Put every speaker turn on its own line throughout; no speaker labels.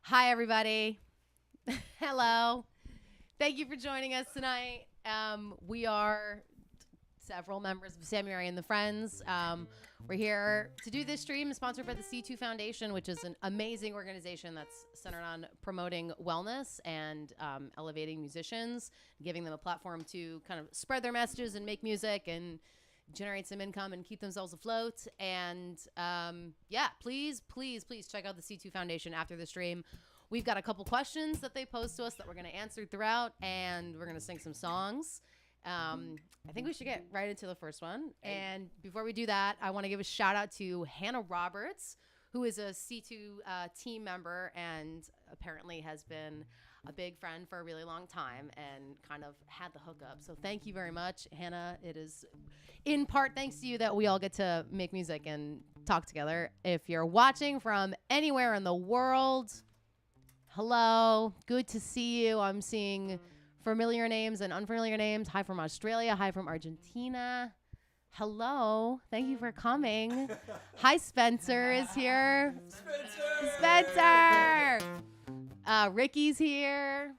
Hi, everybody. Hello. Thank you for joining us tonight. We are several members of Sammy Rae The Friends. We're here to do this stream sponsored by the C2 Foundation, which is an amazing organization that's centered on promoting wellness and elevating musicians, giving them a platform to kind of spread their messages and make music and generate some income and keep themselves afloat. And yeah, please check out the C2 Foundation after the stream. We've got a couple questions that they posed to us that we're going to answer throughout, and we're going to sing some songs. I think we should get right into the first one. And before we do that, I want to give a shout out to Hannah Roberts, who is a C2 team member and apparently has been a big friend for a really long time and kind of had the hookup. So thank you very much, Hannah. It is in part thanks to you that we all get to make music and talk together. If you're watching from anywhere in the world, hello, good to see you. I'm seeing familiar names and unfamiliar names. Hi from Australia. Hi from Argentina. Hello. Thank you for coming. Hi, Spencer is here. Spencer. Ricky's here.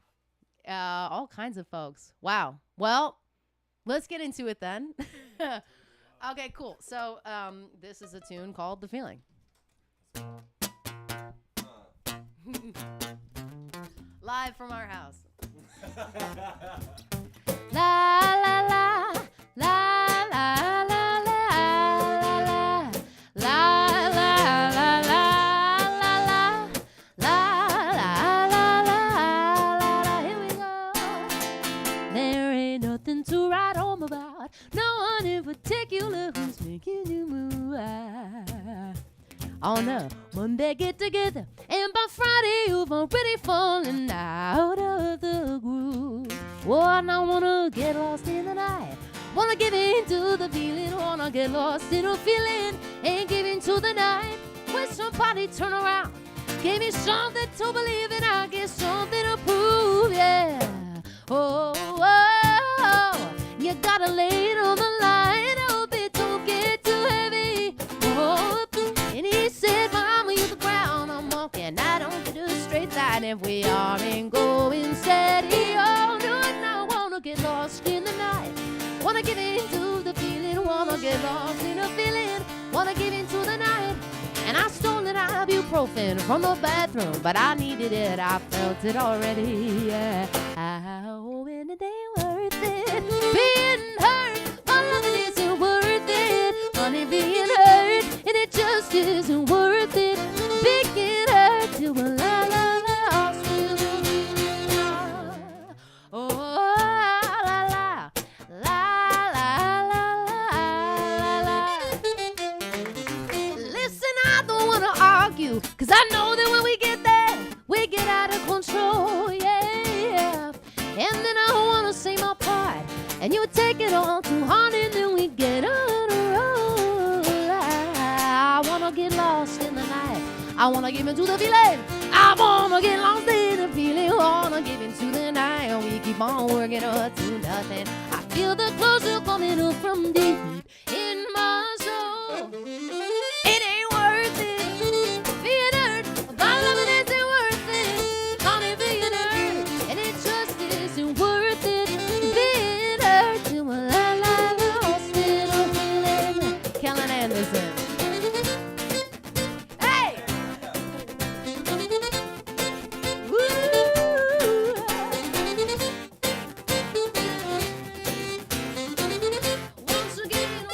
All kinds of folks. Wow. Well, let's get into it then. Okay, cool. So this is a tune called The Feeling. Live from our house. La la la la la la la la la la la la la la. Here we go. There ain't nothing to write home about. No one in particular who's making you move. On a Monday get together, and by Friday you've already fallen out of the groove. Oh, and I wanna get lost in the night, wanna give in to the feeling, wanna get lost in a feeling and give in to the night. When somebody turn around, gave me something to believe in, I get something to prove, yeah. Oh, oh, oh, you gotta lay it on the line, hope it don't get too heavy. Oh, and he said, Mama, you the ground I'm walking, I don't get a straight line if we aren't going steady. Oh, no, and I wanna get lost in the night, wanna give in to the feeling, wanna get lost in a feeling, wanna give in to the night. And I stole an ibuprofen from the bathroom, but I needed it, I felt it already, yeah. Oh, and it ain't worth it, being hurt, my loving isn't worth it, honey, being hurt, and it just isn't worth it, being hurt to a la la la hospital. Oh, la la la la la la la. Listen, I don't wanna argue, 'cause I know that when we get there, we get out of control, yeah. And then I wanna say my part, and you take it all too hard, and then we get on a roll. I wanna get lost in the night, I wanna give into the feeling, I wanna get lost in the feeling, wanna give into the night, and we keep on working up to nothing. I feel the closer coming up from deep in my soul. It ain't worth it, being hurt, my loving isn't worth it, honey, being hurt, and it just isn't worth it, being hurt to a la la la hospital feeling. Kellen Anderson. Hey! Woo! Once again,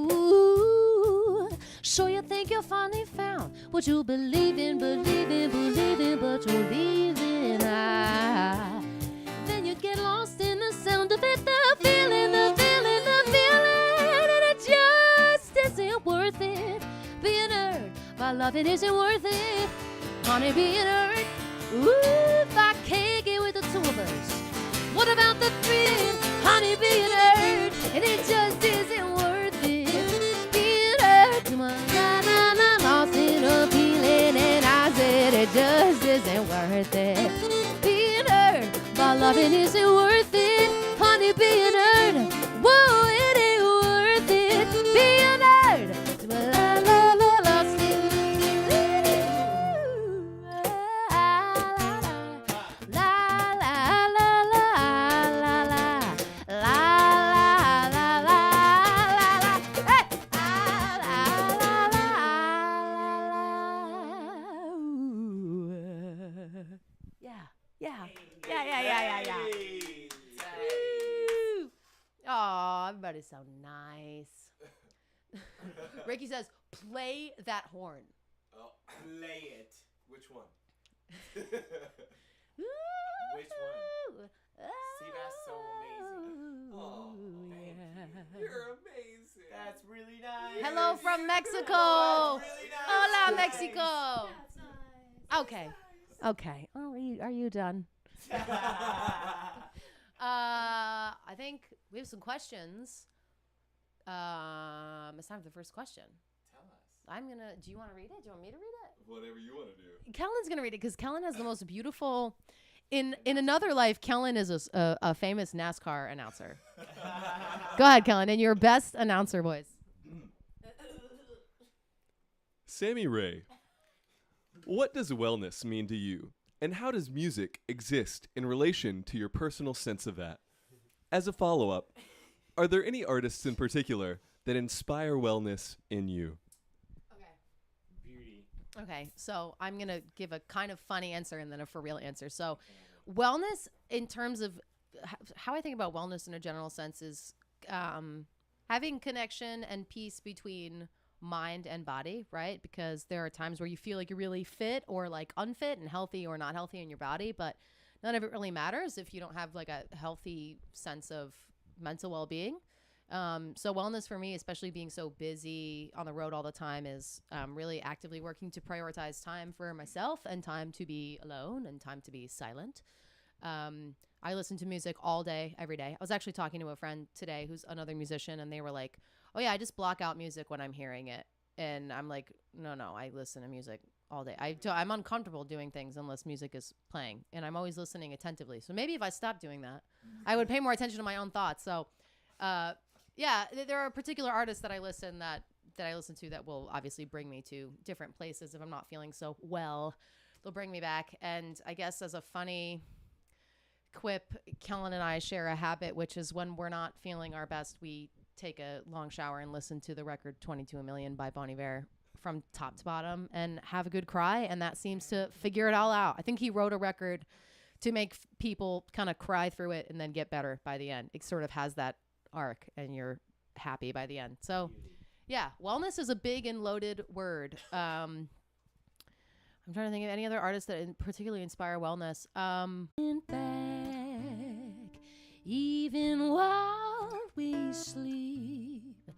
ooh, so you think you finally found what you believe in, but you're leaving. Then you get lost in the sound of it, the feeling, and it just isn't worth it. Being hurt by loving isn't worth it, honey, being hurt. Ooh, if I can't get with the two of us, what about the three? Honey, being hurt, and it just isn't worth it. Being hurt, lost in a feeling, and I said it worth it. Being heard by loving isn't worth it. Honey, being heard, whoa, it ain't worth it. Being heard, la la la la, la la la la la la la la la la. Hey! Yeah. Oh, everybody's so nice. Ricky says, play that horn.
Oh, play it. Which one? Which one? See, that's so amazing. Oh, thank you. You're amazing. That's really nice.
Hello from Mexico.
Oh, that's really nice.
Hola, Mexico.
That's nice.
Okay. Okay. Are you done? I think we have some questions. It's time for the first question.
Tell us.
Do you want to read it? Do you want me to read it?
Whatever you want to do.
Kellen's going to read it because Kellen has the most beautiful... In another life, Kellen is a famous NASCAR announcer. Go ahead, Kellen, in your best announcer voice.
Sammy Rae, what does wellness mean to you? And how does music exist in relation to your personal sense of that? As a follow-up, are there any artists in particular that inspire wellness in you?
Beauty.
Okay, so I'm going to give a kind of funny answer and then a for real answer. So wellness, in terms of how I think about wellness in a general sense, is having connection and peace between mind and body, right? Because there are times where you feel like you're really fit or like unfit and healthy or not healthy in your body, but none of it really matters if you don't have like a healthy sense of mental well-being. So wellness for me, especially being so busy on the road all the time, is really actively working to prioritize time for myself and time to be alone and time to be silent. I listen to music all day, every day. I was actually talking to a friend today who's another musician, and they were like, oh yeah, I just block out music when I'm hearing it. And I'm like, no, I listen to music all day. I'm uncomfortable doing things unless music is playing, and I'm always listening attentively. So maybe if I stopped doing that, I would pay more attention to my own thoughts. So, yeah, there are particular artists that I listen to that will obviously bring me to different places. If I'm not feeling so well, they'll bring me back. And I guess as a funny quip, Kellen and I share a habit, which is when we're not feeling our best, we take a long shower and listen to the record 22 a Million by Bon Iver from top to bottom and have a good cry. And that seems to figure it all out. I think he wrote a record to make people kind of cry through it and then get better by the end. It sort of has that arc and you're happy by the end. So yeah, wellness is a big and loaded word. I'm trying to think of any other artists that particularly inspire wellness. In fact, even while we sleep,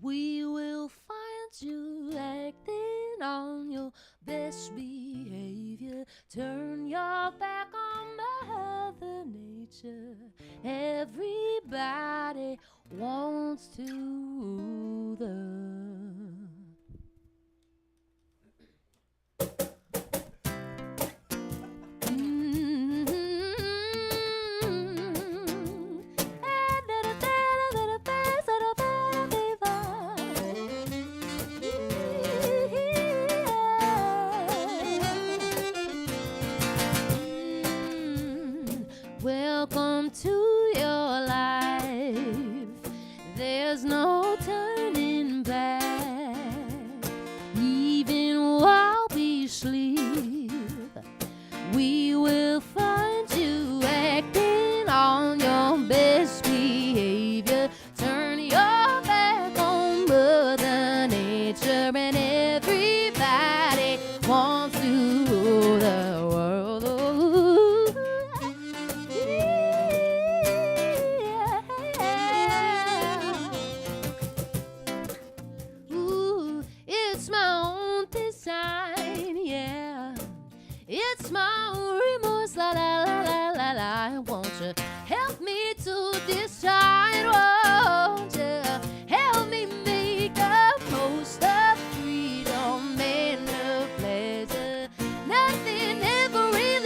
we will find you acting on your best behavior. Turn your back on Mother Nature. Everybody wants to them. Welcome to your life. There's no turning back. Even while we sleep, we will find you acting on your best behavior. Turn your back on Mother Nature, and everybody wants to rule the world. Ooh, it's my own design, yeah. It's my own remorse, la la la la la la. Won't you help me to decide? Won't you help me make the most of freedom and of pleasure? Nothing ever really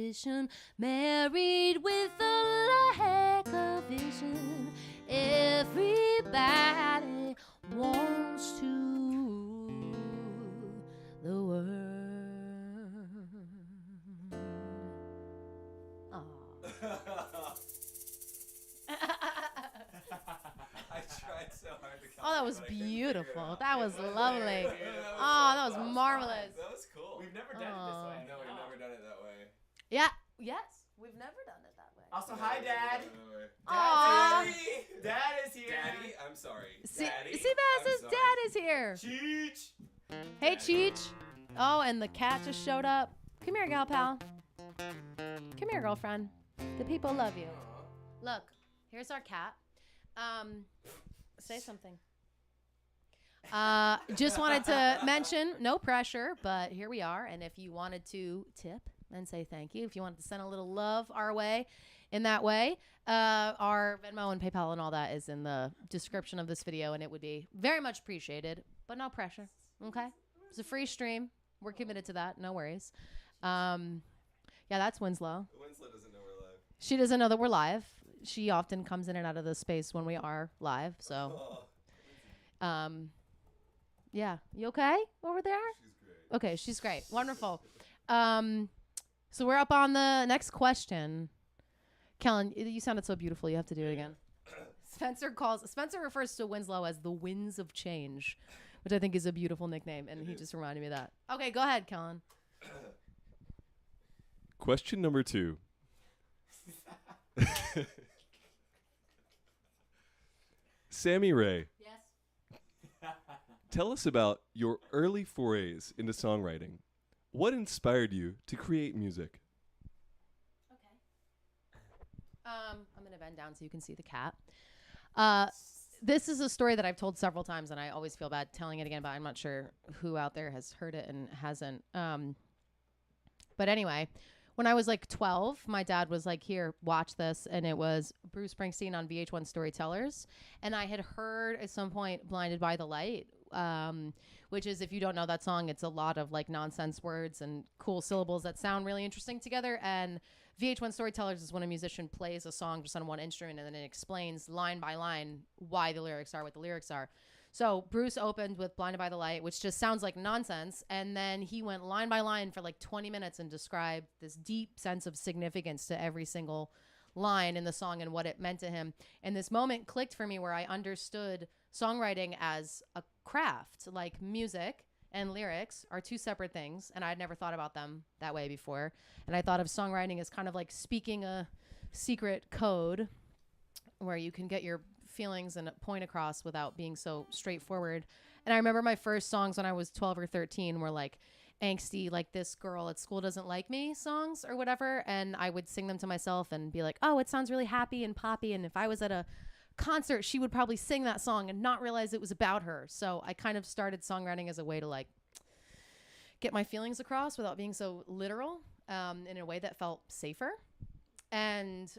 ambition, married with a lack of vision. Everybody wants to rule the world. Aw.
I tried so hard to come.
Oh, that was beautiful. That was lovely. Oh, that was marvelous.
That was cool.
We've never done it this way.
No, we've never done it that way.
Yeah. Yes. We've never done it that way.
Also, hi, Dad.
Aw.
Dad is here.
Daddy, I'm sorry. Daddy,
Seabass's
I'm
dad is here.
Cheech.
Hey, Cheech. Oh, and the cat just showed up. Come here, gal pal. Come here, girlfriend. The people love you. Look, here's our cat. Say something. Just wanted to mention, no pressure, but here we are. And if you wanted to tip and say thank you, if you wanted to send a little love our way in that way, our Venmo and PayPal and all that is in the description of this video, and it would be very much appreciated, but no pressure. Okay? It's a free stream. We're committed to that. No worries. Yeah, that's Winslow.
Winslow doesn't know we're live.
She doesn't know that we're live. She often comes in and out of the space when we are live. So, yeah. You okay over there?
She's great.
Okay, she's great. Wonderful. So we're up on the next question. Kellen, you sounded so beautiful. You have to do it again. Spencer refers to Winslow as the Winds of Change, which I think is a beautiful nickname, and he just reminded me of that. Okay, go ahead, Kellen.
Question number 2. Sammy Rae,
Yes.
tell us about your early forays into songwriting. What inspired you to create music?
Okay. I'm going to bend down so you can see the cat. This is a story that I've told several times, and I always feel bad telling it again, but I'm not sure who out there has heard it and hasn't. But anyway, when I was like 12, my dad was like, here, watch this. And it was Bruce Springsteen on VH1 Storytellers. And I had heard at some point Blinded by the Light, which is, if you don't know that song, it's a lot of like nonsense words and cool syllables that sound really interesting together. And VH1 Storytellers is when a musician plays a song just on one instrument and then it explains line by line why the lyrics are what the lyrics are. So Bruce opened with Blinded by the Light, which just sounds like nonsense. And then he went line by line for like 20 minutes and described this deep sense of significance to every single line in the song and what it meant to him. And this moment clicked for me where I understood songwriting as a craft. Like music and lyrics are two separate things, and I'd never thought about them that way before. And I thought of songwriting as kind of like speaking a secret code where you can get your feelings and point across without being so straightforward. And I remember my first songs when I was 12 or 13 were like angsty, like this girl at school doesn't like me songs or whatever. And I would sing them to myself and be like, oh, it sounds really happy and poppy. And if I was at a concert, she would probably sing that song and not realize it was about her. So I kind of started songwriting as a way to like get my feelings across without being so literal, in a way that felt safer. And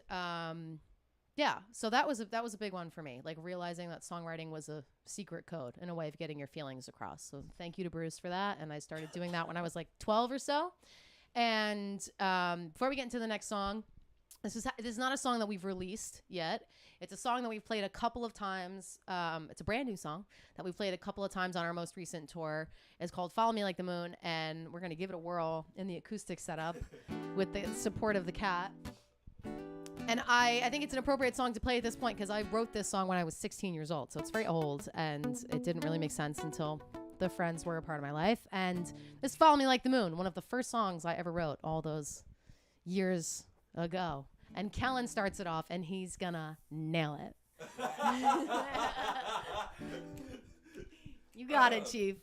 yeah, so that was a big one for me, like realizing that songwriting was a secret code and a way of getting your feelings across. So thank you to Bruce for that. And I started doing that when I was like 12 or so. And before we get into the next song, this is not a song that we've released yet. It's a song that we've played a couple of times. It's a brand new song that we've played a couple of times on our most recent tour. It's called Follow Me Like the Moon, and we're going to give it a whirl in the acoustic setup with the support of the cat. And I think it's an appropriate song to play at this point because I wrote this song when I was 16 years old, so it's very old, and it didn't really make sense until the Friends were a part of my life. And this Follow Me Like the Moon, one of the first songs I ever wrote all those years ago. And Kellen starts it off, and he's gonna nail it. You got it, Chief.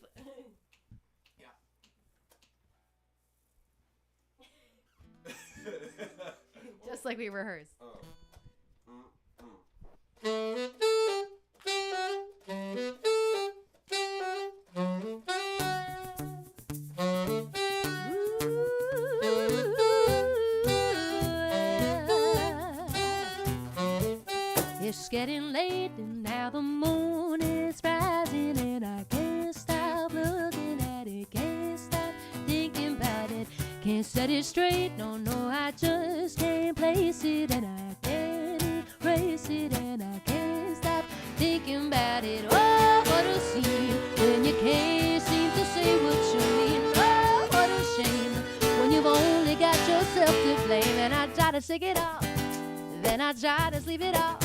Just like we rehearsed. It's getting late and now the moon is rising and I can't stop looking at it, can't stop thinking about it, can't can't set it straight. No, no, I just can't place it, and I can't erase it, and I can't stop thinking about it. Oh, what a scene when you can't seem to say what you mean. Oh, what a shame when you've only got yourself to blame. And I try to shake it off, then I try to sleep it off,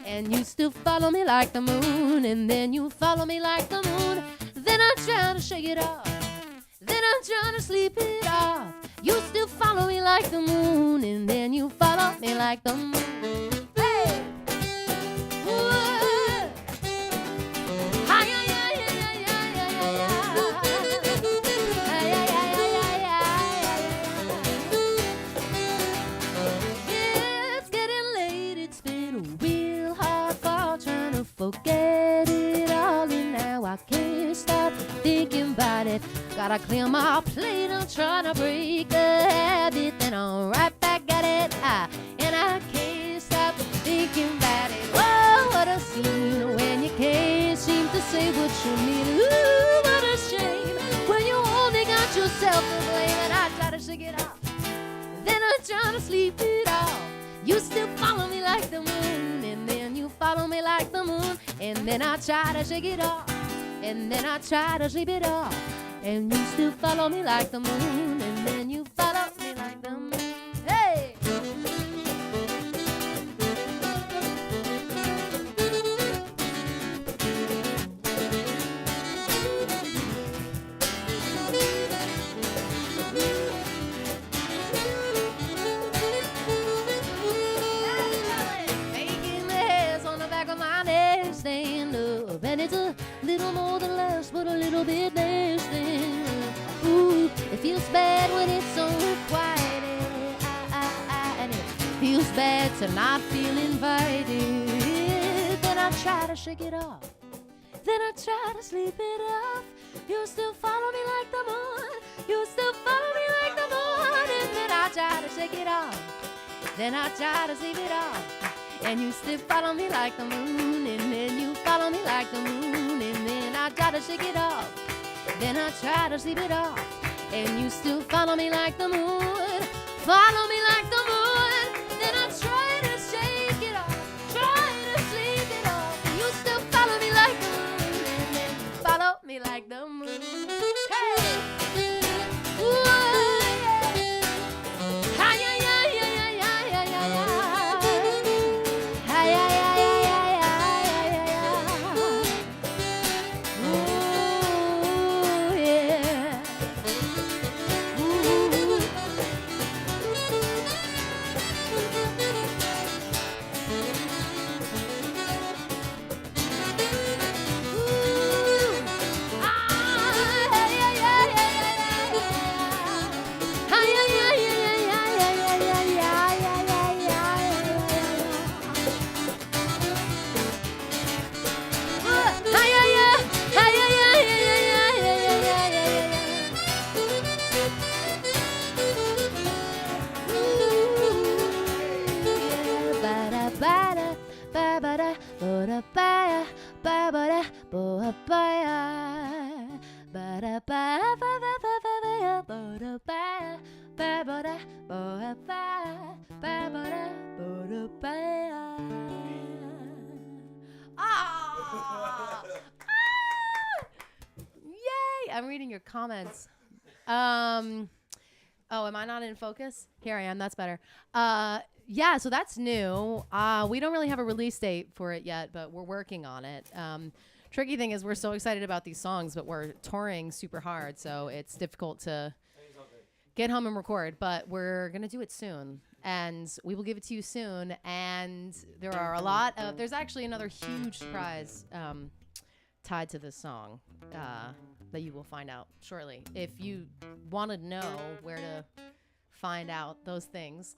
and you still follow me like the moon. And then you follow me like the moon. Then I try to shake it off, then I'm trying to sleep it off. You still follow me like the moon, and then you follow me like the moon. Hey! Whoa! Hi, yeah, yeah, yeah, yeah, yeah, yeah, yeah. Hi, yeah, yeah, yeah, yeah, yeah. It's getting late, it's been a real hard fall trying to forget it all, and now I can't stop thinking about it. Gotta clear my plate, I'm trying to break a habit, then I'm right back at it, and I can't stop thinking about it. Whoa, what a scene when you can't seem to say what you mean. Ooh, what a shame when you only got yourself to blame. And I try to shake it off, then I try to sleep it off. You still follow me like the moon, and then you follow me like the moon. And then I try to shake it off, and then I try to sleep it off. And you still follow me like the moon, and then you follow me like the moon. Hey! Making the hairs on the back of my neck stand up, and it's a little more than less, but a little bit less than. Ooh, it feels bad when it's so quiet, and it feels bad to not feel invited. Then I try to shake it off, then I try to sleep it off. You still follow me like the moon, you still follow me like the moon. And then I try to shake it off, then I try to sleep it off. And you still follow me like the moon, and then you follow me like the moon. And then I try to shake it off, then I try to sleep it off. And you still follow me like the moon, follow me like the moon. Then I try to shake it off, try to sleep it off. And you still follow me like the moon, and then you follow me like the moon. Hey! Ooh, yeah. Hi, yeah, yeah, yeah, yeah, yeah, yeah, yeah, yeah. Hi, yeah, yeah, yeah, yeah, yeah, yeah, yeah, yeah. Ooh, yeah. Yay! I'm reading your comments. Oh, am I not in focus? Here I am. That's better. Yeah, so that's new. We don't really have a release date for it yet, but we're working on it. Tricky thing is we're so excited about these songs, but we're touring super hard, so it's difficult to get home and record. But we're going to do it soon, and we will give it to you soon. And there are a lot of... There's actually another huge surprise tied to this song that you will find out shortly. If you want to know where to find out those things...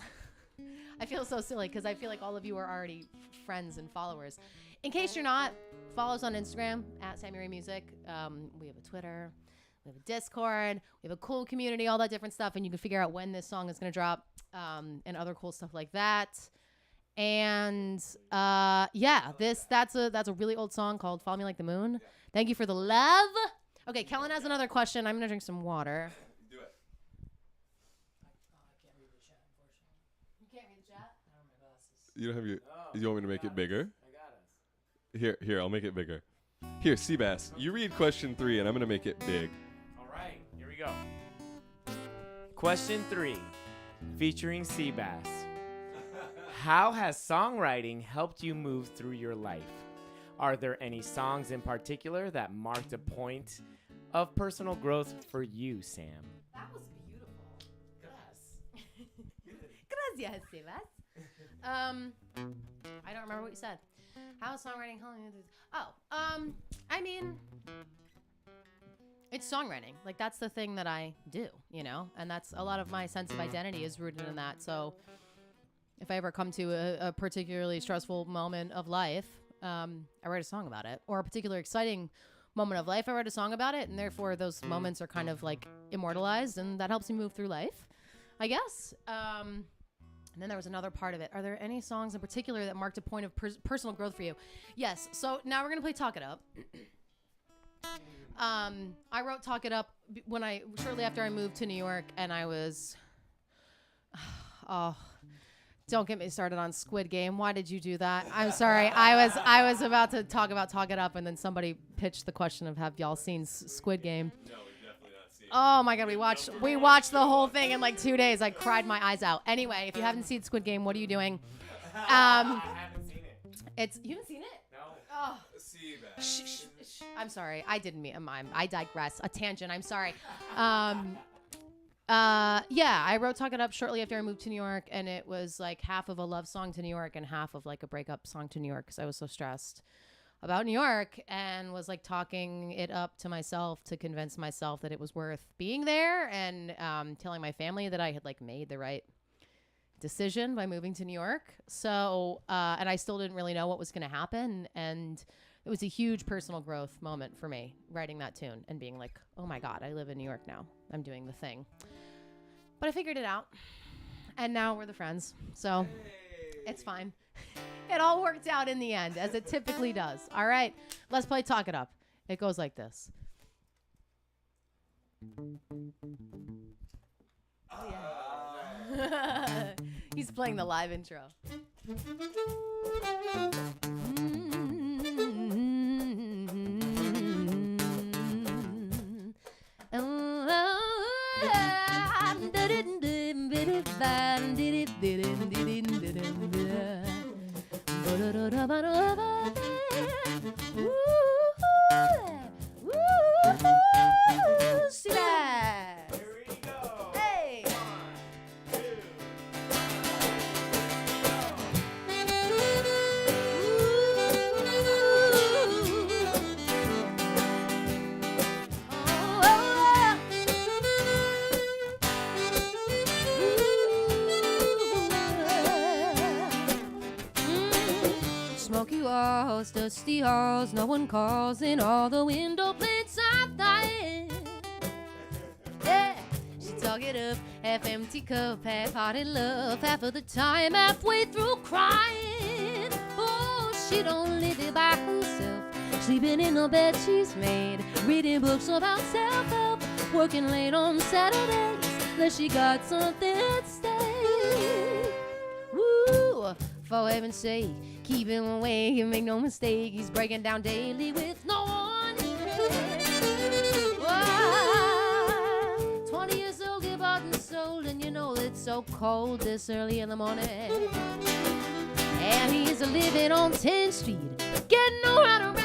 I feel so silly because I feel like all of you are already friends and followers. In case you're not, follow us on Instagram at Sammy Rae Music. We have a Twitter, we have a Discord, we have a cool community, all that different stuff, and you can figure out when this song is going to drop and other cool stuff like that. And yeah, that's a really old song called "Follow Me Like the Moon." Thank you for the love. Okay, Kellen has another question. I'm gonna drink some water.
Do it. You don't have your. You want me to make it bigger?
I got us.
Here, I'll make it bigger. Here, Seabass, you read question 3, and I'm gonna make it big.
All right, here we go. Question 3, featuring Seabass. How has songwriting helped you move through your life? Are there any songs in particular that marked a point of personal growth for you, Sam?
That was beautiful.
Yes.
Gracias, Sebas. I don't remember what you said. How is songwriting helping you? I mean, it's songwriting. Like, that's the thing that I do, you know? And that's a lot of my sense of identity is rooted in that. So if I ever come to a particularly stressful moment of life, I write a song about it. Or a particular exciting moment of life, I write a song about it. And therefore, those moments are kind of like immortalized. And that helps me move through life, I guess. And then there was another part of it. Are there any songs in particular that marked a point of personal growth for you? Yes. So now we're going to play Talk It Up. I wrote Talk It Up shortly after I moved to New York, and I was, don't get me started on Squid Game. Why did you do that? I'm sorry. I was about to talk about Talk It Up, and then somebody pitched the question of, have y'all seen Squid Game? No, we've definitely not seen it. Oh my God, we watched the whole thing in like 2 days. I cried my eyes out. Anyway, if you haven't seen Squid Game, what are you doing?
I haven't seen it.
You haven't seen it?
No.
Oh. Shh. I'm sorry. I didn't mean. I digress. A tangent. I'm sorry. Yeah, I wrote Talk It Up shortly after I moved to New York, and it was like half of a love song to New York and half of like a breakup song to New York because I was so stressed about New York and was like talking it up to myself to convince myself that it was worth being there, and telling my family that I had like made the right decision by moving to New York. So, and I still didn't really know what was going to happen, and it was a huge personal growth moment for me, writing that tune and being like, oh my God, I live in New York now. I'm doing the thing. But I figured it out. And now we're the friends. So it's fine. It all worked out in the end, as it typically does. All right, let's play Talk It Up. It goes like this. Oh, yeah. He's playing the live intro. See that?
Here we go.
Hey.
1, 2.
Smoky walls, dusty halls, no one calls in all the window plates are dying. Yeah, she talk it up, half empty cup, half-hearted love, half of the time halfway through crying. Oh, she don't live it by herself, sleeping in the bed she's made, reading books about self-help, working late on Saturdays, unless she got something at stake. Woo, for heaven's sake, keep him away and make no mistake, he's breaking down daily with no one. Whoa, 20 years old, get bought and sold, and you know it's so cold this early in the morning. And he's living on 10th Street, getting around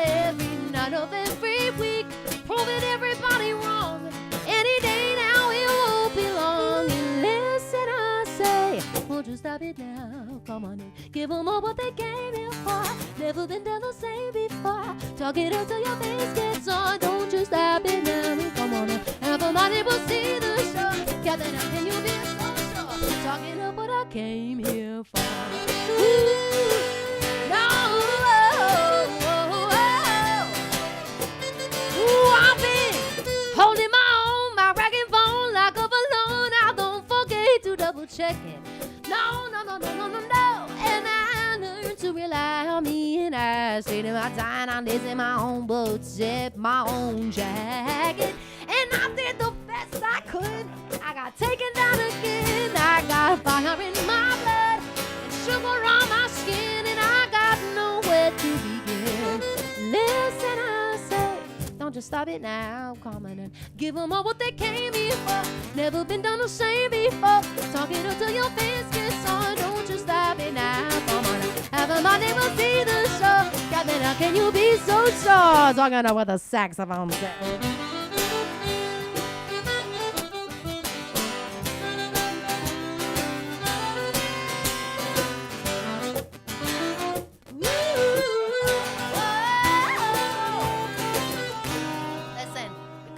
every night of every week, proving everybody wrong. Any day now it won't be long. And listen, I say, won't you stop it now? Come on in, give them all what they came here for. Never been done the same before. Talk it up till your face gets on. Don't you stop it now? Come on in, everybody will see the show. Get that up and you'll be so sure. Talk it up what I came here for. No. I've been holding my own, my racking phone like a balloon. I don't forget to double check it. No. And I learned to rely on me, and I stayed in my time. I lazy my own boots, zip my own jacket, and I did the best I could. I got taken down again. I got fire in my blood and sugar you stop it now. Come on and give them all what they came here for. Never been done the same before. Talking until your face gets on. Don't you stop it now. Come on and have a mind, they will see the show. God, then how can you be so sure? Talking about what the saxophone said.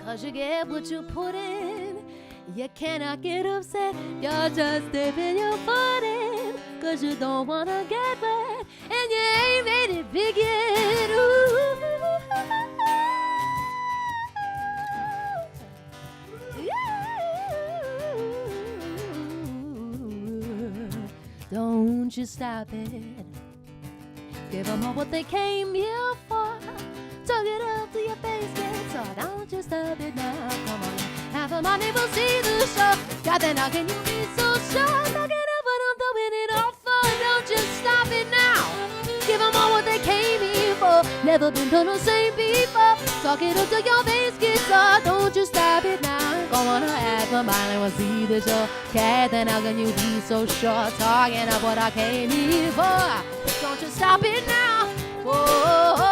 Cause you get what you put in. You cannot get upset. You're just dipping your foot in. Cause you don't wanna get wet. And you ain't made it big yet. Don't you stop it. Give them all what they came here for. Tug it up to your face, get so don't you stop it now. Come on, have a money, we'll see the show. God, then how can you be so sure? Look it up, but I'm doing it all for. Don't you stop it now. Give them all what they came here for. Never been done the same before. Talk it up to your face, get so don't you stop it now. Go on, have a money, we'll see the show. God, then how can you be so sure? Talking up what I came here for. Don't you stop it now. Whoa.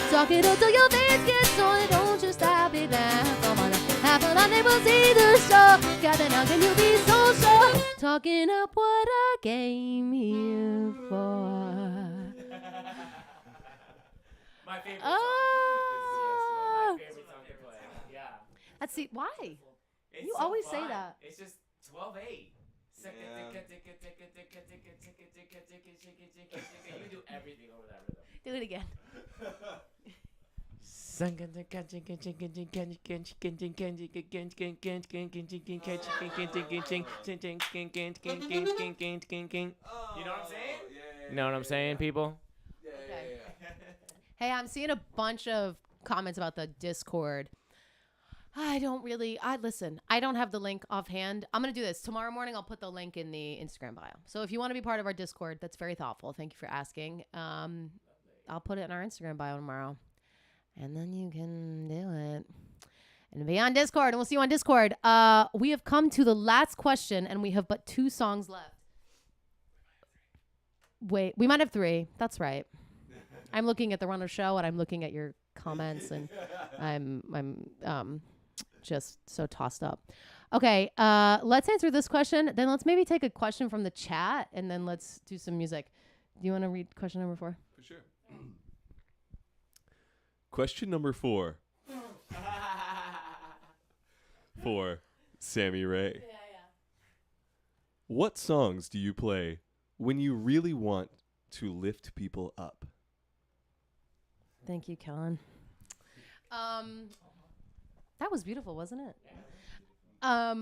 Talk it up till your face gets on. Don't you stop it now. Come on, have a Monday, we'll see the show. God, then how can you be so sure? Talking up what I came here for.
My favorite song.
Oh.
My favorite song to play. Yeah.
Let's see, why?
It's
You
so
always
fun.
say that.
It's just 12/8. You do everything over that rhythm.
Do it again.
You know what I'm saying? You know what I'm saying, people?
Okay. Hey, I'm seeing a bunch of comments about the Discord. I listen, I don't have the link offhand. I'm going to do this. Tomorrow morning, I'll put the link in the Instagram bio. So if you want to be part of our Discord, that's very thoughtful. Thank you for asking. I'll put it in our Instagram bio tomorrow. And then you can do it. And be on Discord. And we'll see you on Discord. We have come to the last question, and we have but 2 songs left. Wait, we might have 3. That's right. I'm looking at the Runner Show, and I'm looking at your comments, and I'm just so tossed up. Okay, let's answer this question. Then let's maybe take a question from the chat, and then let's do some music. Do you want to read question number 4?
For sure. Question number 4. For Sammy Rae.
Yeah.
What songs do you play when you really want to lift people up?
Thank you, Kellen. That was beautiful, wasn't it? I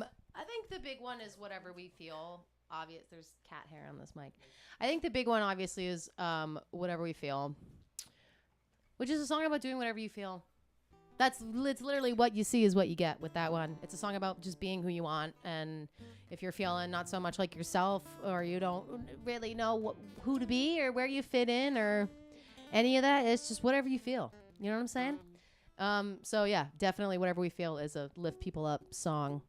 think the big one is Whatever We Feel. Obvious. There's cat hair on this mic. I think the big one, obviously, is Whatever We Feel, which is a song about doing whatever you feel. It's literally what you see is what you get with that one. It's a song about just being who you want. And if you're feeling not so much like yourself, or you don't really know who to be or where you fit in or any of that, it's just whatever you feel. You know what I'm saying? So yeah, definitely Whatever We Feel is a lift people up song.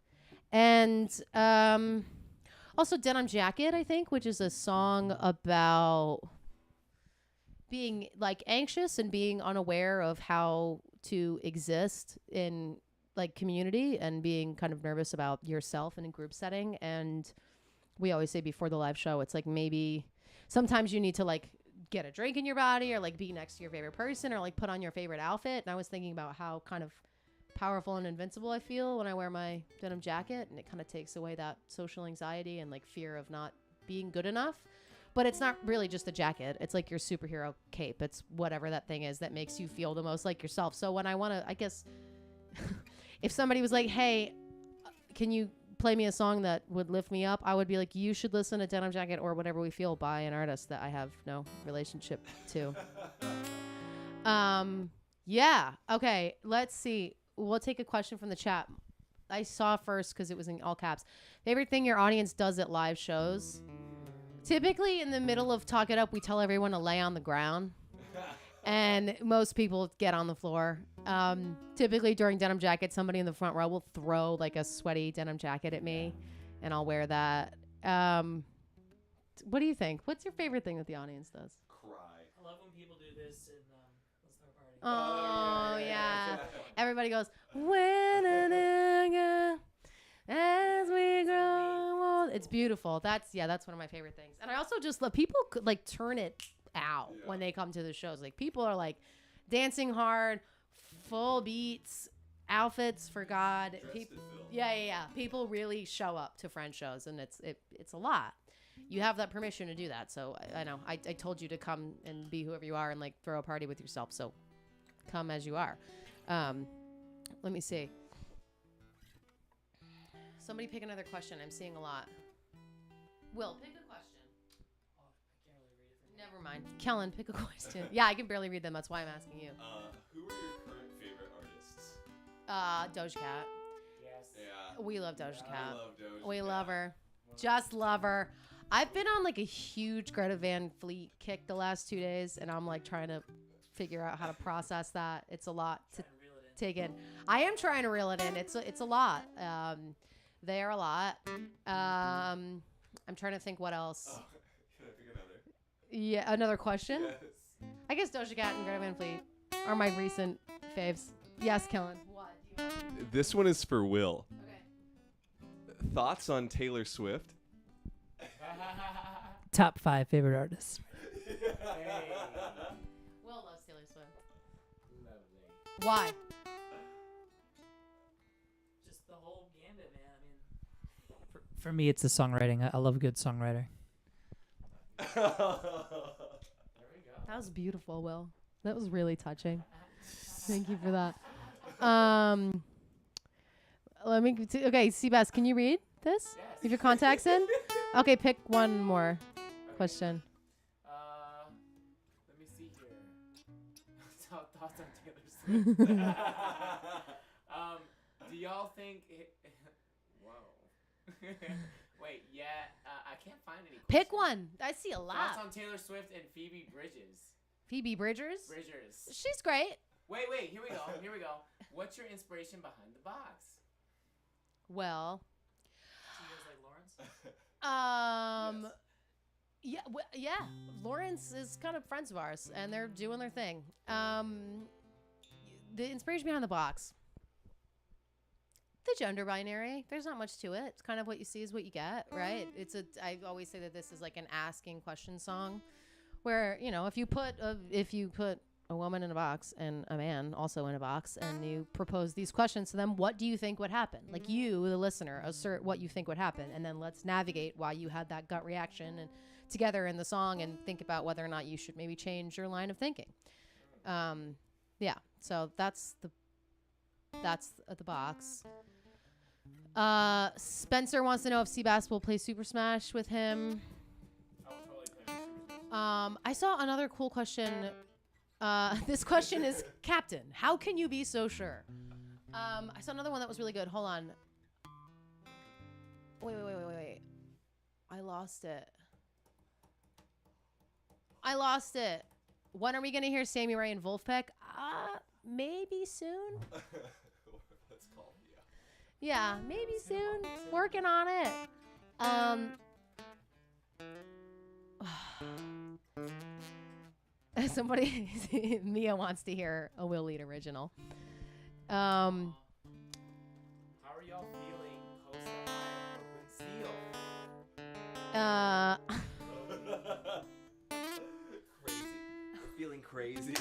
And also Denim Jacket, I think, which is a song about being like anxious and being unaware of how to exist in like community and being kind of nervous about yourself in a group setting. And we always say before the live show, it's like maybe sometimes you need to like get a drink in your body or like be next to your favorite person or like put on your favorite outfit. And I was thinking about how kind of powerful and invincible I feel when I wear my denim jacket, and it kind of takes away that social anxiety and like fear of not being good enough. But it's not really just a jacket. It's like your superhero cape. It's whatever that thing is that makes you feel the most like yourself. So when I want to, I guess, if somebody was like, hey, can you play me a song that would lift me up? I would be like, you should listen to Denim Jacket or Whatever We Feel by an artist that I have no relationship to. Yeah. Okay. Let's see. We'll take a question from the chat. I saw first because it was in all caps. Favorite thing your audience does at live shows? Typically in the middle of Talk It Up, we tell everyone to lay on the ground. And most people get on the floor. Typically during Denim Jacket, somebody in the front row will throw like a sweaty denim jacket at me, and I'll wear that. What do you think? What's your favorite thing that the audience does?
Cry.
I love when people do this in Let's Start Party.
Oh, yeah. Everybody goes, when as we grow old. It's beautiful. That's one of my favorite things. And I also just love people could like turn it out when they come to the shows. Like people are like dancing hard, full beats, outfits for God. Yeah. People really show up to Friends shows, and it's a lot. You have that permission to do that. So I know I told you to come and be whoever you are and like throw a party with yourself. So come as you are. Let me see. Somebody pick another question. I'm seeing a lot. Will, pick a question.
Oh, I can't really read it from
Never mind. Kellen, pick a question. Yeah, I can barely read them. That's why I'm asking you.
Who are your current favorite artists?
Doja Cat.
Yes.
Yeah.
We love Doja Cat.
I love Doja
We
Cat.
love her. Just love her. I've been on like a huge Greta Van Fleet kick the last 2 days, and I'm like trying to figure out how to process that. It's a lot to
Reel it in.
take in. I am trying to reel it in. It's a lot. They are a lot. I'm trying to think what else.
Oh, can I pick another?
Yeah, another question.
Yes.
I guess Doja Cat and Greta Van Fleet are my recent faves. Yes, Kellen. What? Do you want?
This one is for Will.
Okay.
Thoughts on Taylor Swift?
Top 5 favorite artists.
Will loves Taylor Swift.
Lovely.
Why?
Just the whole gambit, man. I mean, for me, it's the songwriting. I love a good songwriter.
There we go.
That was beautiful, Will. That was really touching. Thank you for that. Let me. Okay, Seabass, can you read this?
Yes.
You have your contacts in? Okay, pick one more question.
Let me see here. Thoughts on Taylor Swift. Do y'all think? Whoa. Wait, yeah. I can't find any.
Pick
questions.
one. I see a
Thoughts
lot.
on Taylor Swift and Phoebe Bridgers.
Phoebe Bridgers.
Bridgers.
She's great.
Wait. Here we go. What's your inspiration behind the box?
Well,
Do you guys like Lawrence?
yeah. Lawrence is kind of friends of ours, and they're doing their thing. The inspiration behind the box. The gender binary. There's not much to it. It's kind of what you see is what you get, right? I always say that this is like an asking question song, where if you put a woman in a box and a man also in a box, and you propose these questions to them, what do you think would happen? Like you, the listener, assert what you think would happen, and then let's navigate why you had that gut reaction and together in the song, and think about whether or not you should maybe change your line of thinking. Yeah. So that's the box. Spencer wants to know if Seabass will play Super Smash with him.
I will totally play Super Smash.
I saw another cool question. This question is, Captain, how can you be so sure? I saw another one that was really good. Hold on. Wait. I lost it. When are we going to hear Sammy Rae and Wolfpack? Maybe soon.
Let's call it,
Yeah, maybe soon. Working on it. Somebody, Mia wants to hear a Will Lead original.
How are y'all feeling post Ohio
Crazy. Feeling crazy.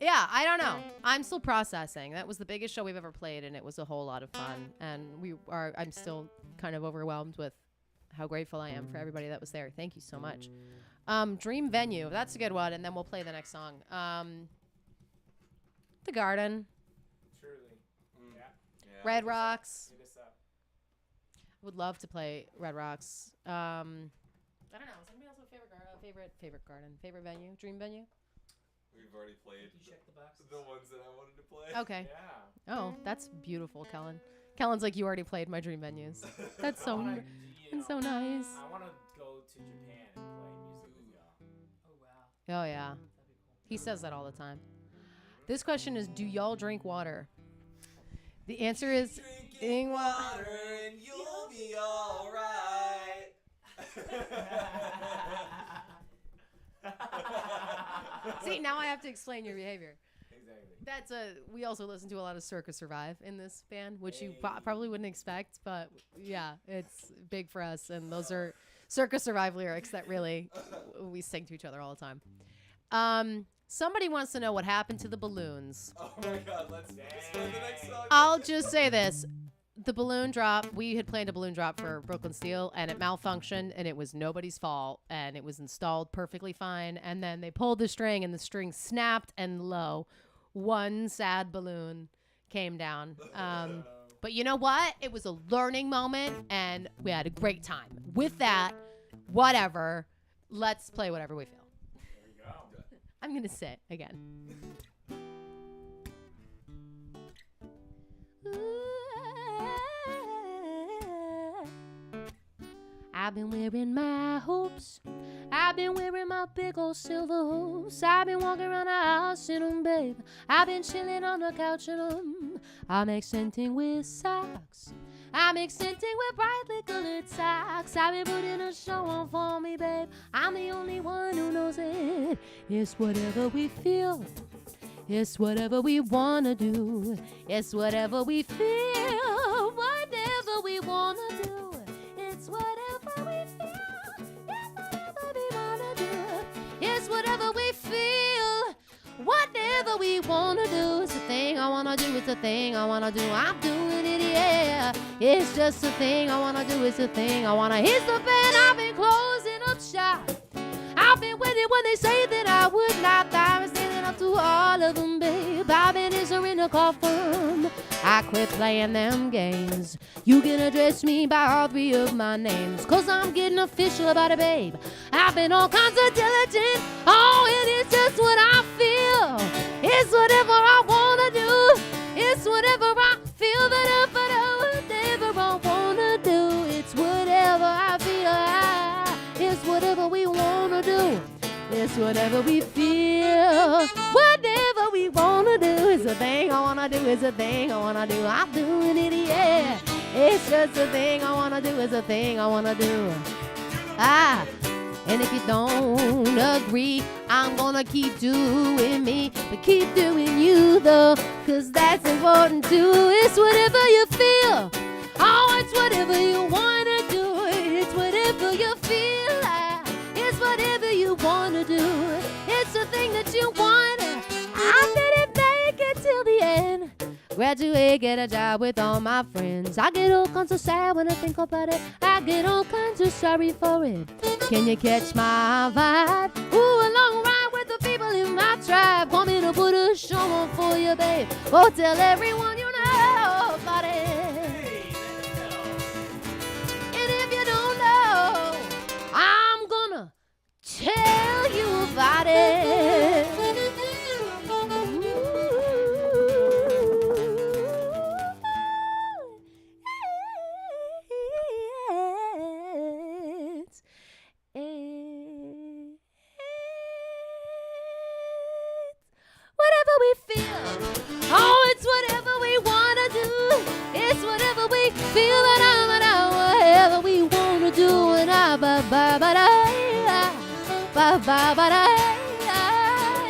Yeah, I don't know. I'm still processing. That was the biggest show we've ever played, and it was a whole lot of fun. And I'm still kind of overwhelmed with how grateful I am for everybody that was there. Thank you so much. Dream Venue. That's a good one, and then we'll play the next song. The Garden.
Truly. Yeah.
Red Rocks.
Hit us up.
Would love to play Red Rocks. I don't know. Is anybody else have a favorite venue? Dream venue?
We've already played
You check the boxes.
the ones that I wanted to play.
Okay.
Yeah.
Oh, that's beautiful, Kellen. Kellen's like, you already played my dream venues. That's so,
I
that's so nice.
want to go to Japan and play music with y'all.
Oh, wow.
Oh, yeah. He says that all the time. This question is, do y'all drink water? The answer is drinking water
and you'll be all right.
See, now I have to explain your behavior.
Exactly.
We also listen to a lot of Circa Survive in this band, which you probably wouldn't expect, but yeah, it's big for us. And those are Circa Survive lyrics that really we sing to each other all the time. Somebody wants to know what happened to the balloons.
Oh my God, let's play the next song.
I'll just say this. The balloon drop, we had planned a balloon drop for Brooklyn Steel, and it malfunctioned, and it was nobody's fault, and it was installed perfectly fine. And then they pulled the string, and the string snapped, and lo, one sad balloon came down. But you know what? It was a learning moment, and we had a great time. With that, whatever, let's play whatever we feel.
There we go.
I'm going to sit again. I've been wearing my hoops. I've been wearing my big old silver hoops. I've been walking around the house in them, babe. I've been chilling on the couch in them. I'm accenting with socks. I'm accenting with brightly colored socks. I've been putting a show on for me, babe. I'm the only one who knows it. It's whatever we feel. It's whatever we wanna do. It's whatever we feel. Whatever we wanna do. It's whatever we feel. It's whatever we wanna do. It's whatever we feel. Whatever we wanna do. It's the thing I wanna do. It's the thing I wanna do. I'm doing it, yeah. It's just a thing I wanna do. It's a thing I wanna. Here's the band. I've been closing up shop. I've been waiting when they say that I would not. I've been standing up to all of them, babe. I've been answering the call from. I quit playing them games. You can address me by all three of my names, 'cause I'm getting official about it, babe. I've been all kinds of diligent. Oh, it is just what I feel. It's whatever I wanna do. It's whatever I feel. Whatever I wanna do. It's whatever I feel. It's whatever we wanna do. It's whatever we feel. Whatever we wanna do is a thing I wanna do. Is a thing I wanna do. I'm doing it, yeah. It's just a thing I wanna do. It's a thing I wanna do. And if you don't agree, I'm gonna keep doing me, but keep doing you though, 'cause that's important too. It's whatever you feel. Oh, it's whatever you wanna do. It's whatever you feel. It's whatever you wanna do. It's the thing that you want. I didn't make it till the end. Graduate, get a job with all my friends. I get all kinds of sad when I think about it. I get all kinds of sorry for it. Can you catch my vibe? Ooh, a long ride with the people in my tribe. Want me to put a show on for you, babe? Oh, tell everyone you know about it. And if you don't know, I'm gonna tell you about it. Whatever we feel. Oh, it's whatever we wanna do. It's whatever we feel. Whatever we wanna do. And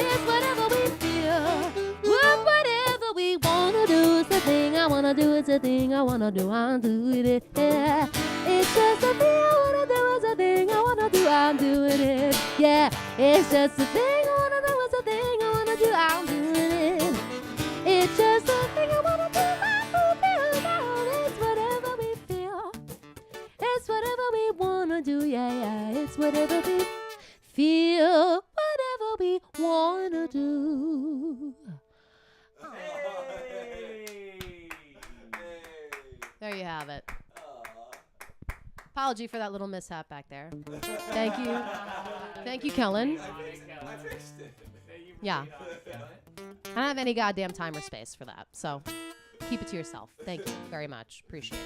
it's whatever we feel. Whatever we wanna do. It's the thing I wanna do. It's the thing I wanna do. I'm doing it. Yeah. It's just a thing I wanna do. It's a thing I wanna do. I'm doing it. Yeah. It's just a thing I wanna do. It's a thing I wanna do. I'm doing it. It's just a thing I wanna do. It's whatever we feel. It's whatever we wanna do. Yeah, yeah. It's whatever we feel. Whatever we wanna do. There you have it. Apology for that little mishap back there. Thank you. Thank you, Kellen.
I fixed it.
Yeah. I don't have any goddamn time or space for that. So keep it to yourself. Thank you very much. Appreciate it.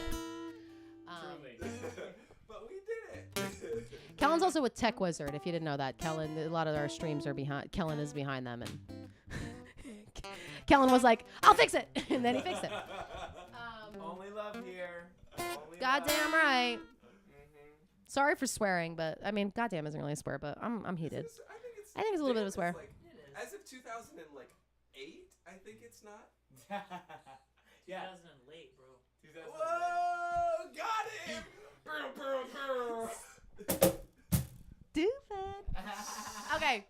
But we did it.
Kellen's also a tech wizard, if you didn't know that. Kellen, a lot of our streams are behind. Kellen is behind them, and Kellen was like, "I'll fix it," and then he fixed it.
Only love here. Only
Goddamn
love.
right.
Mhm.
Sorry for swearing, but I mean, goddamn isn't really a swear, but I'm heated. I think it's a little bit of a swear.
Like,
It is.
as of 2008, I think it's not.
Yeah.
2000 late, bro.
2008.
Whoa! Got him!
Stupid. Okay.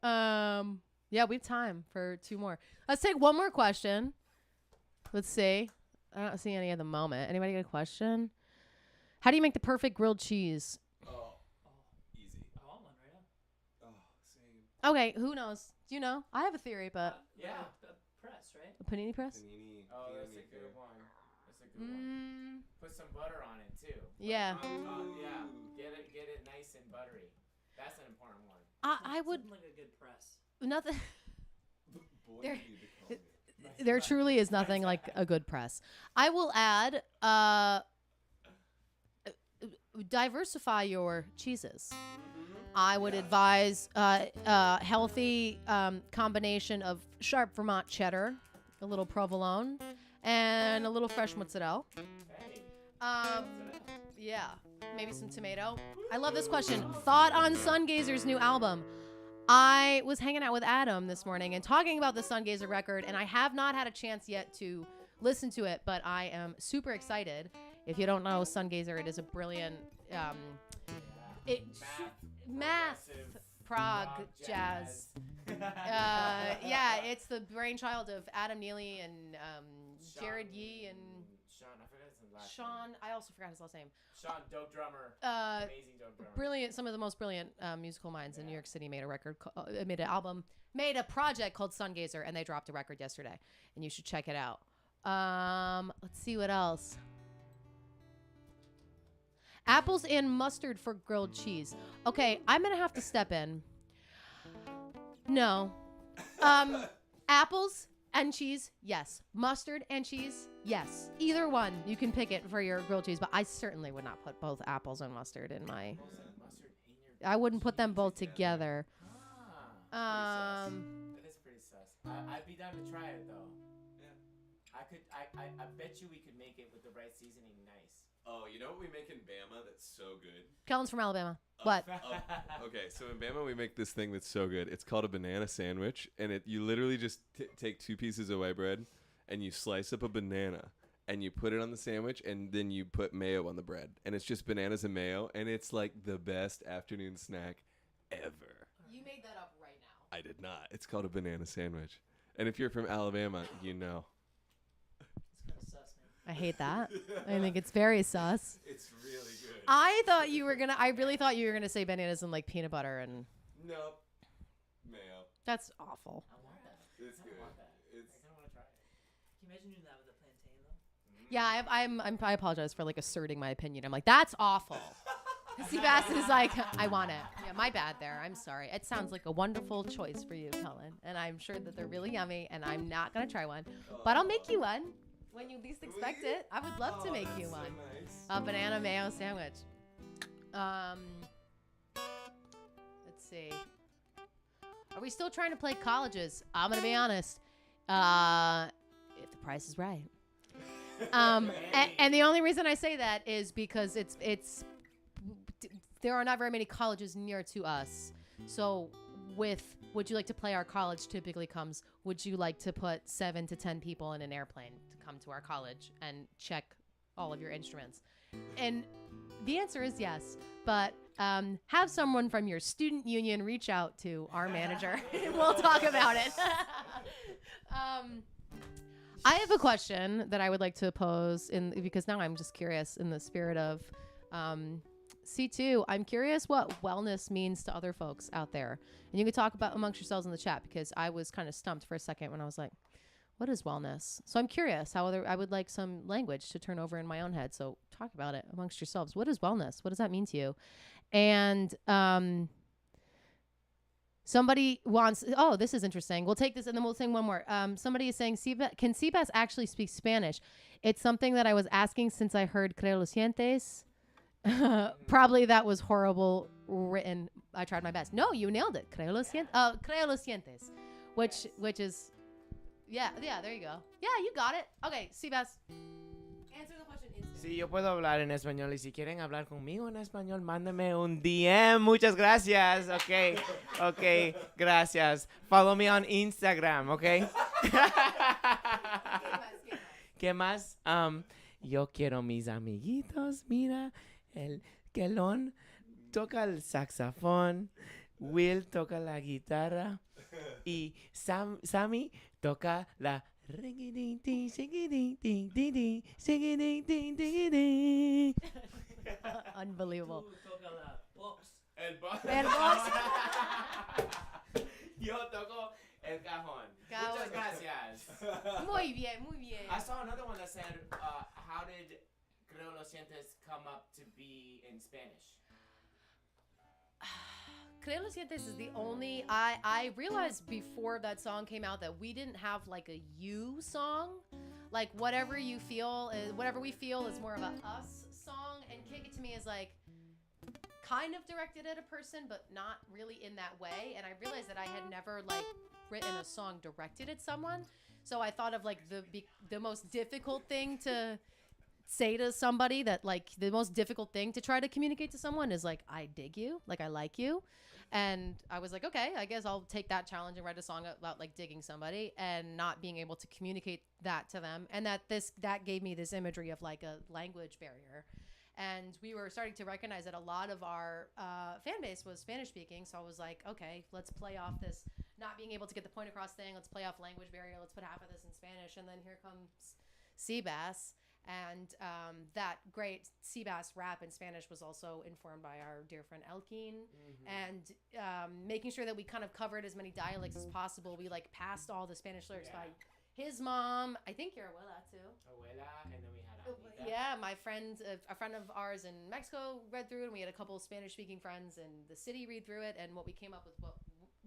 Yeah, we have time for 2 more. Let's take 1 more question. Let's see. I don't see any at the moment. Anybody got a question? How do you make the perfect grilled cheese?
Oh, easy.
I want one right now.
Oh, same.
Okay, who knows? Do you know? I have a theory, but
Yeah.
Press, right?
a panini press?
Panini.
Oh, that's a good one. That's a good one. Put some butter on it too.
Yeah.
Yeah. Get it nice and buttery. That's an important one.
I would
Something like a good press.
nothing.
Boy,
There-
you need to call me.
There truly is nothing like a good press. I will add diversify your cheeses. I would advise healthy combination of sharp Vermont cheddar, a little provolone, and a little fresh mozzarella.
Hey.
Yeah, maybe some tomato. I love this question. Thought on Sungazer's new album. I was hanging out with Adam this morning and talking about the Sungazer record, and I have not had a chance yet to listen to it, but I am super excited. If you don't know Sungazer, it is a brilliant math prog jazz. Yeah, it's the brainchild of Adam Neely and Jared Yee and
Sean, I forgot his last
Sean.
name.
I also forgot his last name.
Sean, dope drummer. Amazing dope drummer.
Brilliant. Some of the most brilliant musical minds in New York City made a record, made an album, made a project called Sungazer, and they dropped a record yesterday, and you should check it out. Let's see what else. Apples and mustard for grilled cheese. Okay, I'm gonna have to step in. No. Apples and cheese, yes. Mustard and cheese, yes. Either one, you can pick it for your grilled cheese, but I certainly would not put both apples and mustard in my.
Mustard in your
I wouldn't put them both together.
That is pretty sus. I'd be down to try it though.
Yeah.
I bet you we could make it with the right seasoning nice.
Oh, you know what we make in Bama that's so good?
Kellen's from Alabama. What?
Okay, so in Bama we make this thing that's so good. It's called a banana sandwich, and you literally just take 2 pieces of white bread, and you slice up a banana, and you put it on the sandwich, and then you put mayo on the bread, and it's just bananas and mayo, and it's like the best afternoon snack ever.
You made that up right now.
I did not. It's called a banana sandwich, and if you're from Alabama, you know.
It's kind of sus, man.
I hate that. I think it's very sus.
It's really good.
I really thought you were gonna say bananas and like peanut butter, and
Nope. Mayo.
that's awful.
I want that.
It's
I
good.
want that.
It's
I kind of want to try it.
Can you imagine doing that with a plantain, though?
Yeah, I apologize for like asserting my opinion. I'm like, that's awful. Seabass is like, I want it. Yeah, my bad there. I'm sorry. It sounds like a wonderful choice for you, Kellen, and I'm sure that they're really yummy. And I'm not gonna try one, but I'll make you one when you least expect it. I would love to make you one.
Nice.
A banana mayo sandwich. Let's see. Are we still trying to play colleges? I'm gonna be honest. If the price is right. And the only reason I say that is because there are not very many colleges near to us. So with would you like to play our college typically comes, would you like to put 7 to 10 people in an airplane to come to our college and check all of your instruments? And the answer is yes, but have someone from your student union reach out to our manager and we'll talk about it. I have a question that I would like to pose because now I'm just curious in the spirit of C2. I'm curious what wellness means to other folks out there. And you can talk about amongst yourselves in the chat because I was kind of stumped for a second when I was like, what is wellness? So I'm curious I would like some language to turn over in my own head. So talk about it amongst yourselves. What is wellness? What does that mean to you? And somebody wants, this is interesting. We'll take this and then we'll sing one more. Somebody is saying, can Seabass actually speak Spanish? It's something that I was asking since I heard Creo Lo Sientes. Probably that was horrible written. I tried my best. No, you nailed it. Creo lo sientes, which is, yeah, there you go. Yeah, you got it. Okay, Seabass, answer the question instantly.
Sí, yo puedo hablar en español y si quieren hablar conmigo en español, mándame un DM. Muchas gracias. Okay, okay, gracias. Follow me on Instagram, okay? ¿Qué más? Yo quiero mis amiguitos. Mira, el Kelon toca el saxofón, Will toca la guitarra y Sammy toca la
Unbelievable.
El
El box.
Yo toco el cajón.
Cajón.
Muchas gracias.
Muy bien, muy bien.
I saw another one that said, how did Creo Lo Sientes come up to be in Spanish?
Creo lo sientes is the only I realized before that song came out that we didn't have like a you song. Like whatever you feel is whatever we feel is more of a us song, and Kick It To Me is like kind of directed at a person but not really in that way. And I realized that I had never like written a song directed at someone. So I thought of like the most difficult thing to say to somebody, that like the most difficult thing to try to communicate to someone is like, I dig you, like I like you. And I was like, okay, I guess I'll take that challenge and write a song about like digging somebody and not being able to communicate that to them. And that gave me this imagery of like a language barrier. And we were starting to recognize that a lot of our fan base was Spanish speaking. So I was like, okay, let's play off this not being able to get the point across thing. Let's play off language barrier. Let's put half of this in Spanish. And then here comes Seabass. And that great Seabass rap in Spanish was also informed by our dear friend Elkin. And making sure that we kind of covered as many dialects as possible. We like passed all the Spanish lyrics by his mom. I think your abuela too.
Abuela, and then we had Abuela.
Yeah, my friend, a friend of ours in Mexico read through it, and we had a couple of Spanish-speaking friends in the city read through it. And what we came up with,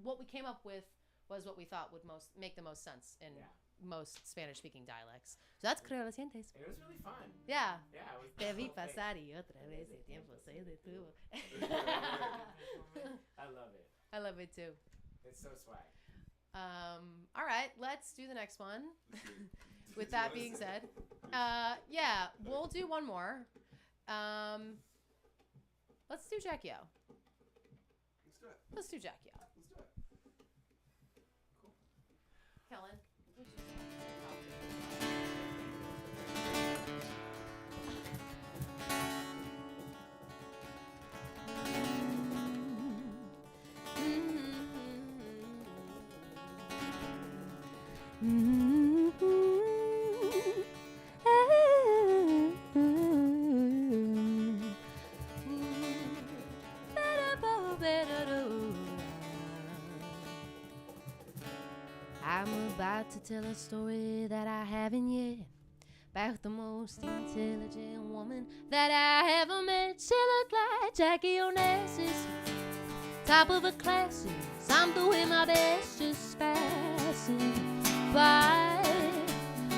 what we came up with was what we thought would make the most sense in most Spanish-speaking dialects. So that's Creo Lo Sientes.
It was really fun.
Yeah.
Yeah, it was
Te vi
perfect.
pasar y otra vez el tiempo se detuvo.
I love it.
I love it too.
It's so swag.
All right, let's do the next one. With that being said, yeah, we'll do one more. Let's do Jackie O.
Let's do it.
Let's do Jackie O.
Let's do it.
Kellen. I'm about to tell a story that I haven't yet, about the most intelligent woman that I ever met. She looked like Jackie Onassis, top of her classes. I'm doing my best, just passing by.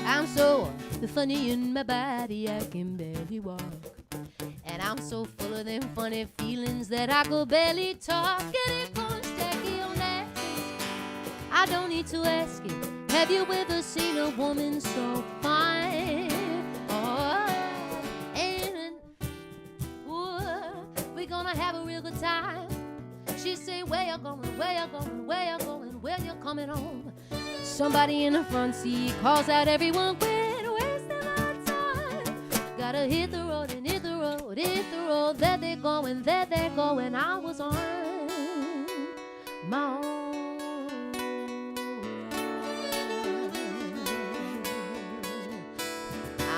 I'm so funny in my body, I can barely walk. And I'm so full of them funny feelings that I could barely talk. And it goes Jackie Onassis, I don't need to ask it. Have you ever seen a woman so fine? Oh, and we're gonna have a real good time. She say, where you going, where you going, where you going, where you coming home? Somebody in the front seat calls out everyone, quit wasting my time. Gotta hit the road and hit the road, hit the road. There they're going, there they're going. I was on my own.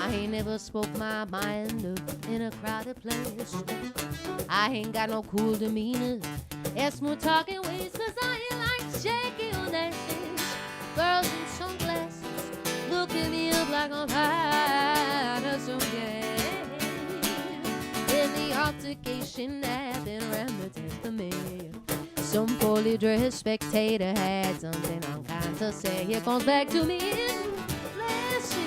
I ain't never spoke my mind up in a crowded place. I ain't got no cool demeanor, it's more talking ways, cause I ain't like shaking on that stage. Girls in sunglasses looking me up like I'm high or something. In the altercation that been around the 10th of May, some poorly dressed spectator had something unkind to say. Here comes back to me in flashes.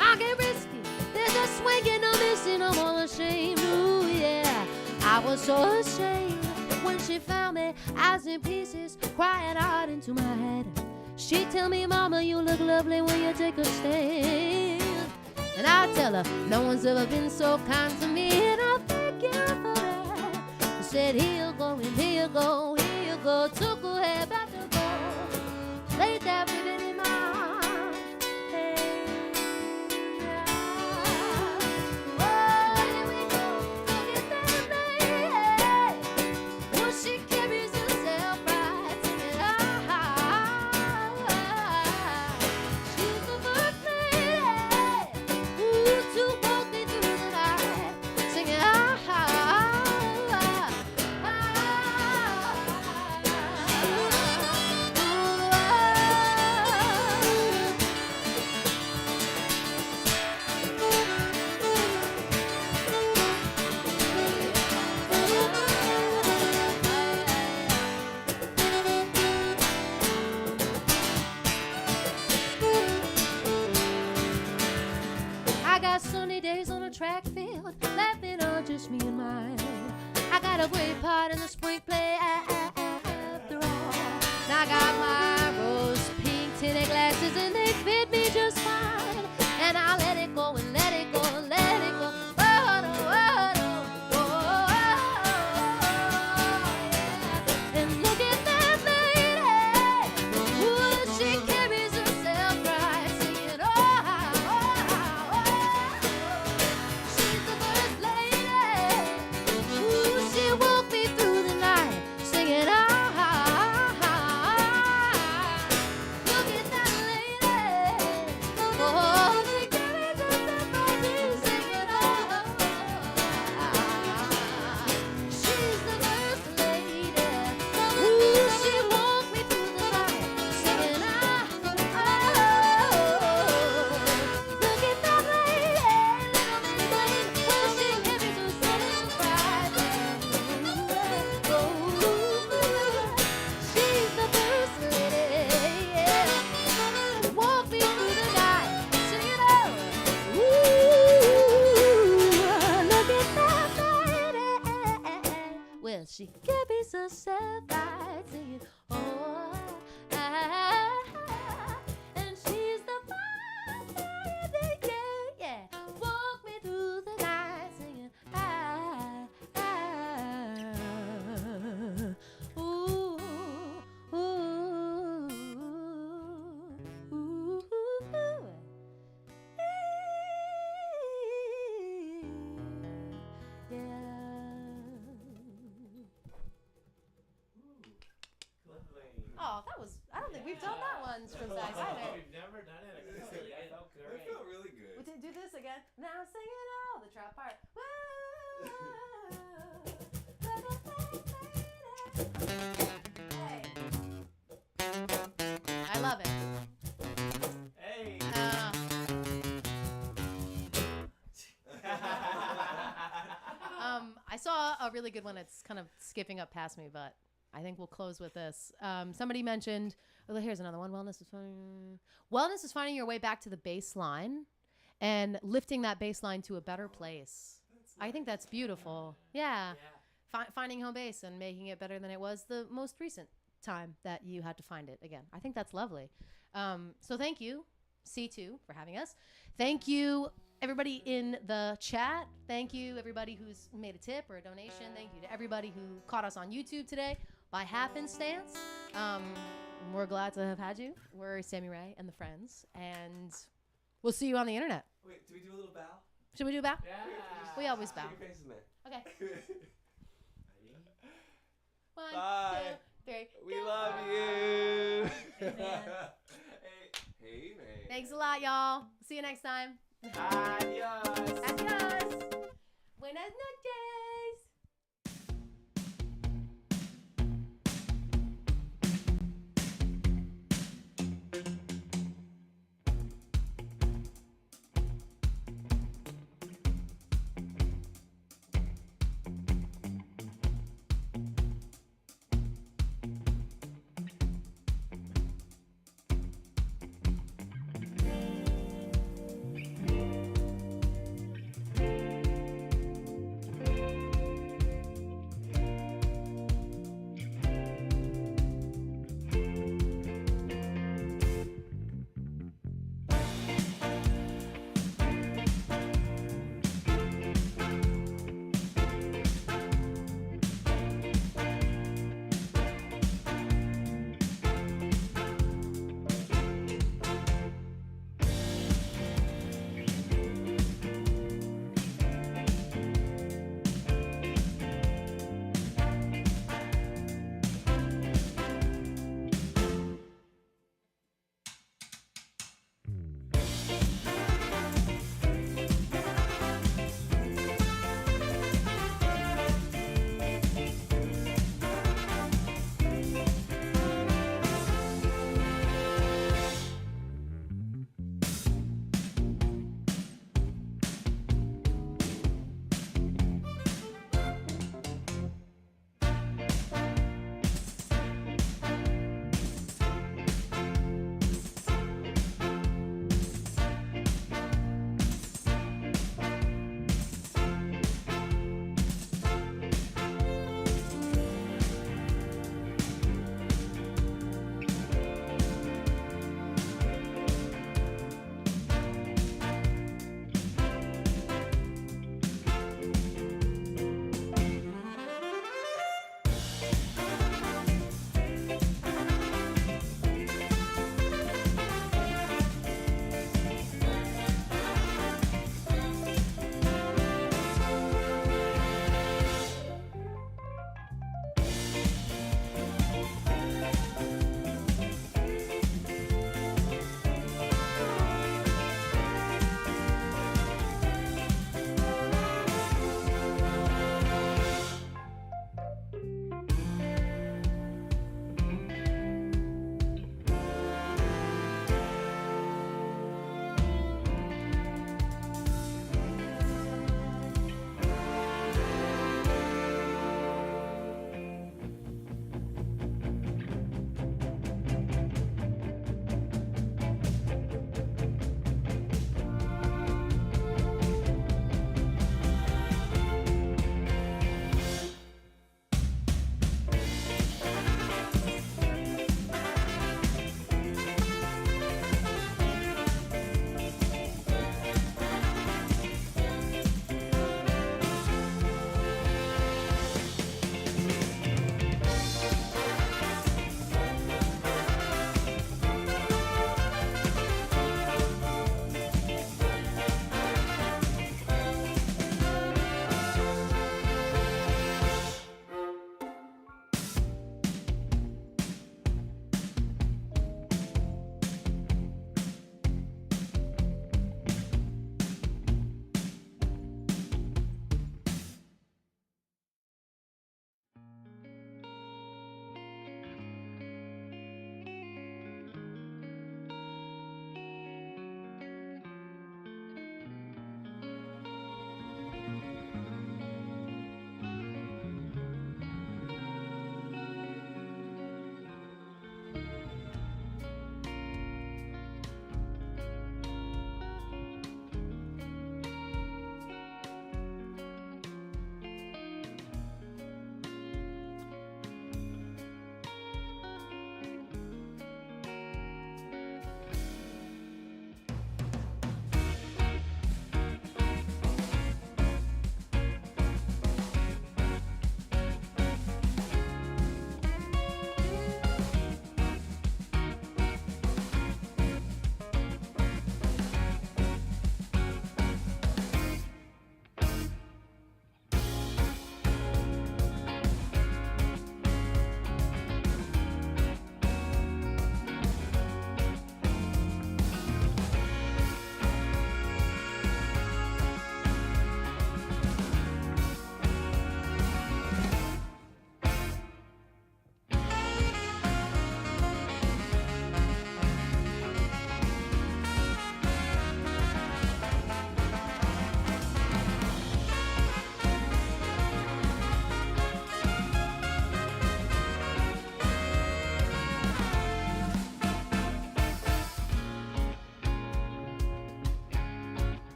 I get risky, there's a swinging, no missing, I'm all ashamed. Ooh, yeah. I was so ashamed when she found me. I was in pieces, crying out into my head. She tell me, Mama, you look lovely when you take a stand. And I tell her, no one's ever been so kind to me, and I thank you for that. I said, here you go, and here you go, here you go. Took her head back to go. Laid that ribbon in my hand. Oh, here we go. Look at that lady. Oh, she carries herself right. Singing, she's the first lady. Ooh, to walk me through the night. Singing, I got sunny days on a track field, laughing on just me and mine. I got a great part in the spring play after all. And I got my rose pink tinted glasses and they fit me just fine. And I let it go and let it go and let it go. Oh, no, oh, no, oh, yeah. And look at that lady. Ooh, she carries herself right, singing, she's the first lady. Ooh, she walked me through the night, singing, look at that lady. Oh, she carries herself right, singing, she's the first lady. Ooh, she walked me through the night, singing, look at that lady, little bitty lady. Oh, she carries herself right. She's the first lady. Walk me through the night, singing, look at that lady. Well, she carries herself right, singing, and she's the first lady, yeah, yeah. Walk me through the night, singing, ooh, ooh, ooh, Oh, that was, I don't think we've done that one from Zach either.
We've never done it acoustically. I felt great.
That felt really good.
We'll do this again. Now I'm singing all the trap part. Hey. I love it.
Hey.
I saw a really good one. It's kind of skipping up past me, but I think we'll close with this. Somebody mentioned, oh, here's another one. Wellness is finding your way back to the baseline and lifting that baseline to a better place. I think that's beautiful. Yeah. Finding home base and making it better than it was the most recent time that you had to find it again. I think that's lovely. So thank you, C2, for having us. Thank you, everybody in the chat. Thank you, everybody who's made a tip or a donation. Thank you to everybody who caught us on YouTube today by happenstance. We're glad to have had you. We're Sammy Rae and the Friends, and we'll see you on the internet.
Wait, do we do a little bow?
Should we do a bow?
Yeah.
We always bow.
Your faces, man.
Okay. One,
Bye.
2, 3.
We love you.
Hey, man.
Hey, man.
Thanks a lot, y'all. See you next time.
Adios.
Adios. Buenas noches.